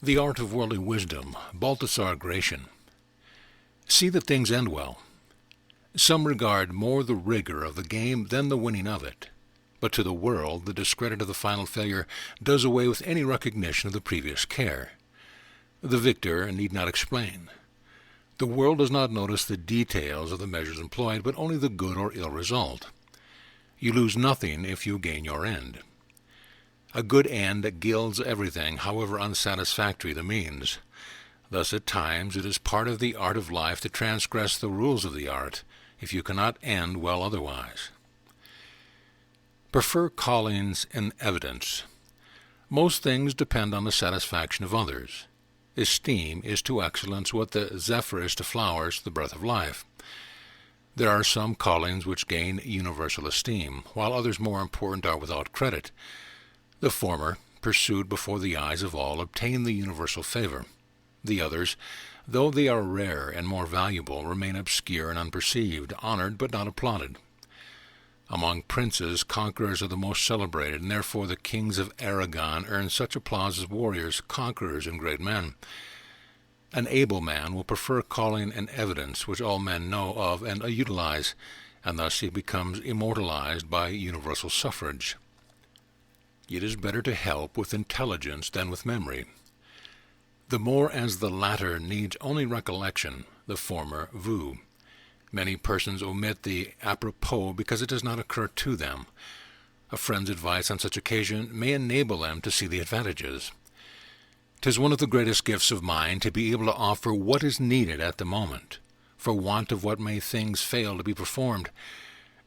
The Art of Worldly Wisdom, Baltasar Gracian. See that things end well. Some regard more the rigor of the game than the winning of it. But to the world, the discredit of the final failure does away with any recognition of the previous care. The victor need not explain. The world does not notice the details of the measures employed, but only the good or ill result. You lose nothing if you gain your end. A good end gilds everything, however unsatisfactory the means. Thus at times it is part of the art of life to transgress the rules of the art, if you cannot end well otherwise. Prefer callings and evidence. Most things depend on the satisfaction of others. Esteem is to excellence what the zephyr is to flowers, the breath of life. There are some callings which gain universal esteem, while others more important are without credit. The former, pursued before the eyes of all, obtain the universal favor. The others, though they are rare and more valuable, remain obscure and unperceived, honored but not applauded. Among princes, conquerors are the most celebrated, and therefore the kings of Aragon earn such applause as warriors, conquerors, and great men. An able man will prefer calling and evidence which all men know of and utilize, and thus he becomes immortalized by universal suffrage. It is better to help with intelligence than with memory. The more as the latter needs only recollection, the former vue. Many persons omit the apropos because it does not occur to them. A friend's advice on such occasion may enable them to see the advantages. 'Tis one of the greatest gifts of mind to be able to offer what is needed at the moment. For want of what may things fail to be performed.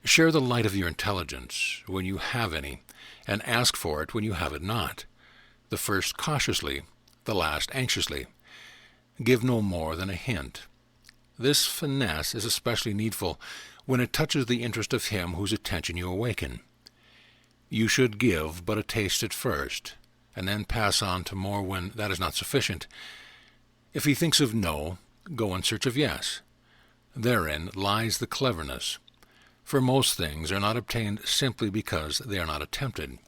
Share the light of your intelligence, when you have any, and ask for it when you have it not. The first cautiously, the last anxiously. Give no more than a hint. This finesse is especially needful when it touches the interest of him whose attention you awaken. You should give but a taste at first, and then pass on to more when that is not sufficient. If he thinks of no, go in search of yes. Therein lies the cleverness, for most things are not obtained simply because they are not attempted.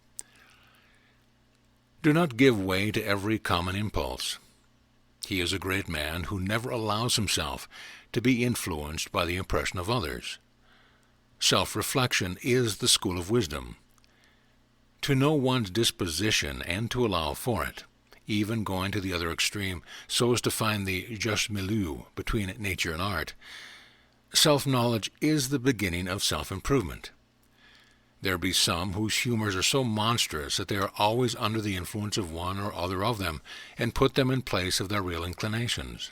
Do not give way to every common impulse. He is a great man who never allows himself to be influenced by the impression of others. Self-reflection is the school of wisdom. To know one's disposition and to allow for it, even going to the other extreme so as to find the juste milieu between nature and art. Self-knowledge is the beginning of self-improvement. There be some whose humors are so monstrous that they are always under the influence of one or other of them, and put them in place of their real inclinations.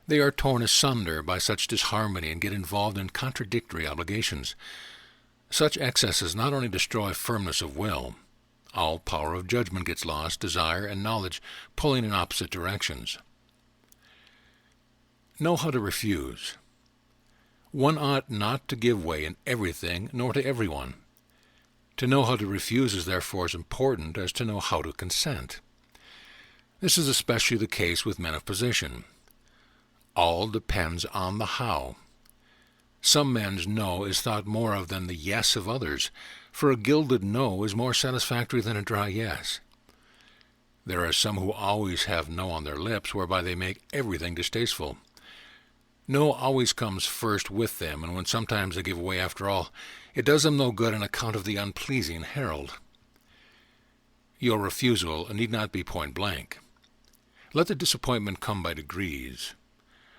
They are torn asunder by such disharmony and get involved in contradictory obligations. Such excesses not only destroy firmness of will, all power of judgment gets lost, desire and knowledge pulling in opposite directions. Know how to refuse. One ought not to give way in everything, nor to everyone. To know how to refuse is therefore as important as to know how to consent. This is especially the case with men of position. All depends on the how. Some men's no is thought more of than the yes of others, for a gilded no is more satisfactory than a dry yes. There are some who always have no on their lips, whereby they make everything distasteful. No always comes first with them, and when sometimes they give way after all, it does them no good on account of the unpleasing herald. Your refusal need not be point blank. Let the disappointment come by degrees,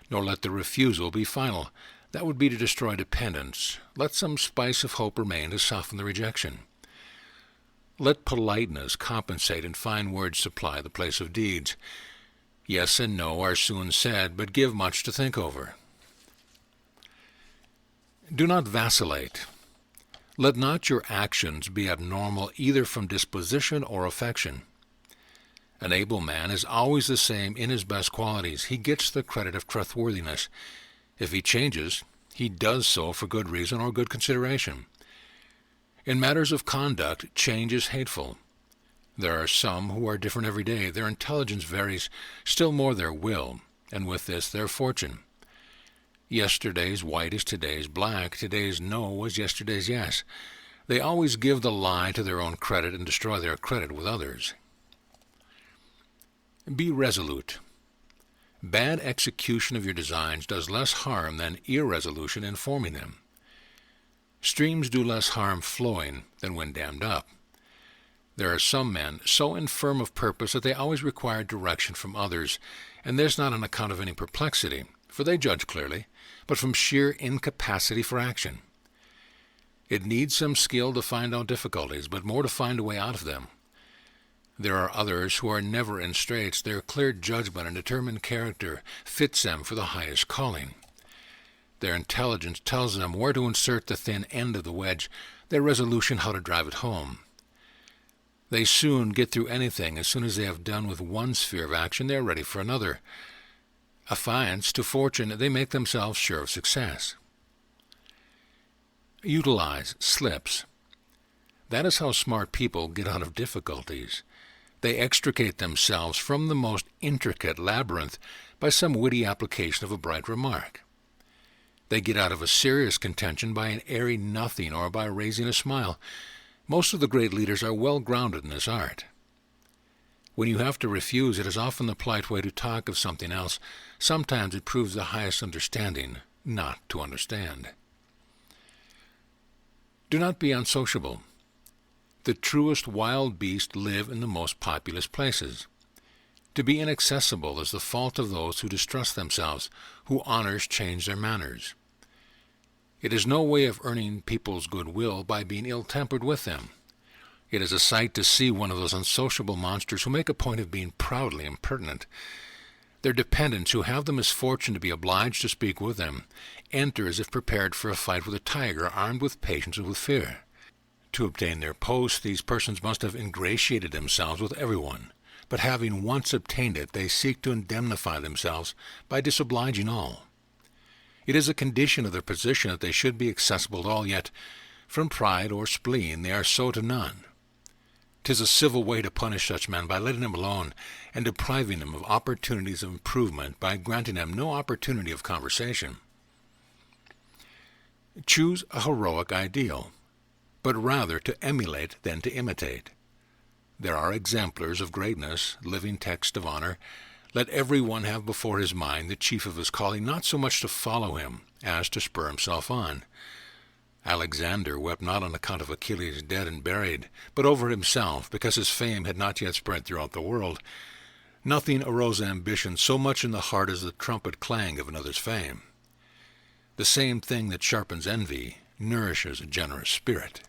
nor let the refusal be final. That would be to destroy dependence. Let some spice of hope remain to soften the rejection. Let politeness compensate and fine words supply the place of deeds. Yes and no are soon said, but give much to think over. Do not vacillate. Let not your actions be abnormal either from disposition or affection. An able man is always the same in his best qualities. He gets the credit of trustworthiness. If he changes, he does so for good reason or good consideration. In matters of conduct, change is hateful. There are some who are different every day. Their intelligence varies, still more their will, and with this their fortune. Yesterday's white is today's black, today's no was yesterday's yes. They always give the lie to their own credit and destroy their credit with others. Be resolute. Bad execution of your designs does less harm than irresolution in forming them. Streams do less harm flowing than when dammed up. There are some men so infirm of purpose that they always require direction from others, and this not on account of any perplexity, for they judge clearly, but from sheer incapacity for action. It needs some skill to find out difficulties, but more to find a way out of them. There are others who are never in straits. Their clear judgment and determined character fits them for the highest calling. Their intelligence tells them where to insert the thin end of the wedge, their resolution how to drive it home. They soon get through anything. As soon as they have done with one sphere of action, they are ready for another. Affianced to fortune, they make themselves sure of success. Utilize slips. That is how smart people get out of difficulties. They extricate themselves from the most intricate labyrinth by some witty application of a bright remark. They get out of a serious contention by an airy nothing or by raising a smile. Most of the great leaders are well grounded in this art. When you have to refuse, it is often the polite way to talk of something else. Sometimes it proves the highest understanding not to understand. Do not be unsociable. The truest wild beasts live in the most populous places. To be inaccessible is the fault of those who distrust themselves, who honors change their manners. It is no way of earning people's goodwill by being ill-tempered with them. It is a sight to see one of those unsociable monsters who make a point of being proudly impertinent. Their dependents, who have the misfortune to be obliged to speak with them, enter as if prepared for a fight with a tiger, armed with patience and with fear. To obtain their post, these persons must have ingratiated themselves with everyone, but having once obtained it, they seek to indemnify themselves by disobliging all. It is a condition of their position that they should be accessible to all, yet, from pride or spleen, they are so to none. 'Tis a civil way to punish such men by letting them alone, and depriving them of opportunities of improvement by granting them no opportunity of conversation. Choose a heroic ideal, but rather to emulate than to imitate. There are exemplars of greatness, living texts of honor. Let every one have before his mind the chief of his calling, not so much to follow him as to spur himself on. Alexander wept not on account of Achilles dead and buried, but over himself, because his fame had not yet spread throughout the world. Nothing arose ambition so much in the heart as the trumpet clang of another's fame. The same thing that sharpens envy nourishes a generous spirit.